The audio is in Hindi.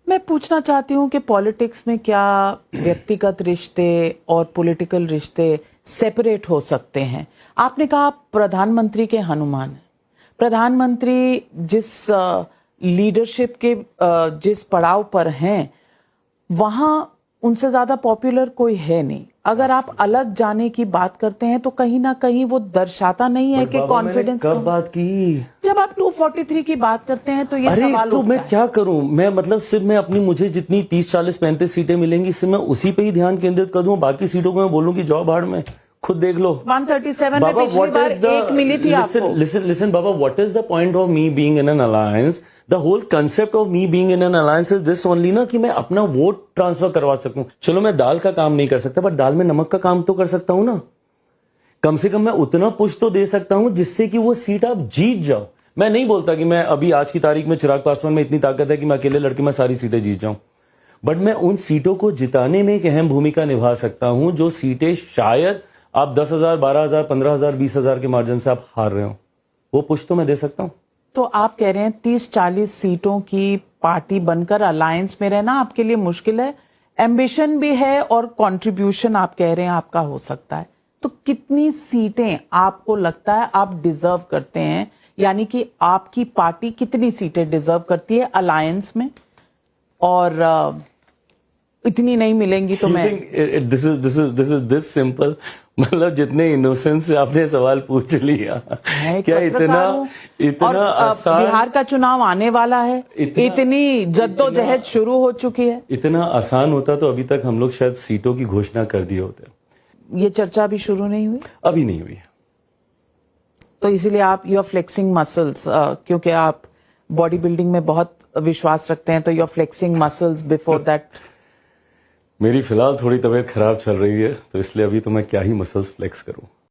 मैं पूछना चाहती हूँ कि पॉलिटिक्स में क्या व्यक्तिगत रिश्ते और पॉलिटिकल रिश्ते सेपरेट हो सकते हैं? आपने कहा प्रधानमंत्री के हनुमान हैं। प्रधानमंत्री जिस लीडरशिप के जिस पड़ाव पर हैं, वहां उनसे ज्यादा पॉपुलर कोई है नहीं। अगर आप अलग जाने की बात करते हैं तो कहीं ना कहीं वो दर्शाता नहीं है कि कॉन्फिडेंस। कब बात की? जब आप 243 की बात करते हैं तो ये सवाल तो उठता मैं है। क्या करूं? मैं मतलब सिर्फ मैं अपनी मुझे जितनी 30, 40, 35 सीटें मिलेंगी सिर्फ मैं उसी पे ही ध्यान केंद्रित कर दूं। बाकी सीटों को मैं बोलूं कि जाओ भाड़ में, खुद देख लो। 137 में पिछली बार एक मिली थी आपको। Listen, Baba, what is the point of me being in an alliance? The whole concept of me being in an alliance is this only ना कि मैं अपना वोट ट्रांसफर करवा सकूं। चलो मैं दाल का काम नहीं कर सकता, बट दाल में नमक का काम तो कर सकता हूं ना। कम से कम मैं उतना पुश तो दे सकता हूं जिससे कि वो सीट आप जीत जाओ। मैं नहीं बोलता कि मैं अभी आज की तारीख में चिराग पासवान में इतनी ताकत है कि मैं अकेले लड़के में सारी सीटें जीत जाऊं, बट मैं उन सीटों को जिताने में एक अहम भूमिका निभा सकता हूं जो सीटें शायद आप 10,000, 12,000, 15,000, 20,000 के मार्जिन से आप हार रहे हो। वो पुश तो मैं दे सकता हूं। तो आप कह रहे हैं 30-40 सीटों की पार्टी बनकर अलायंस में रहना आपके लिए मुश्किल है। एम्बिशन भी है और कंट्रीब्यूशन आप कह रहे हैं आपका हो सकता है। तो कितनी सीटें आपको लगता है आप डिजर्व करते हैं, यानी कि आपकी पार्टी कितनी सीटें डिजर्व करती है अलायंस में? और इतनी नहीं मिलेंगी तो मैं दिस इज दिस सिंपल। मतलब जितने इनोसेंस से आपने सवाल पूछ लिया, क्या इतना आसान? बिहार का चुनाव आने वाला है, इतनी जद्दोजहद शुरू हो चुकी है। इतना आसान होता तो अभी तक हम लोग शायद सीटों की घोषणा कर दिए होते। ये चर्चा अभी शुरू नहीं हुई? अभी नहीं हुई। तो इसीलिए आप यू आर फ्लेक्सिंग मसल्स, क्योंकि आप बॉडी बिल्डिंग में बहुत विश्वास रखते हैं, तो you are flexing muscles before that. मेरी फिलहाल थोड़ी तबीयत खराब चल रही है, तो इसलिए अभी तो मैं क्या ही मसल्स फ्लेक्स करूं।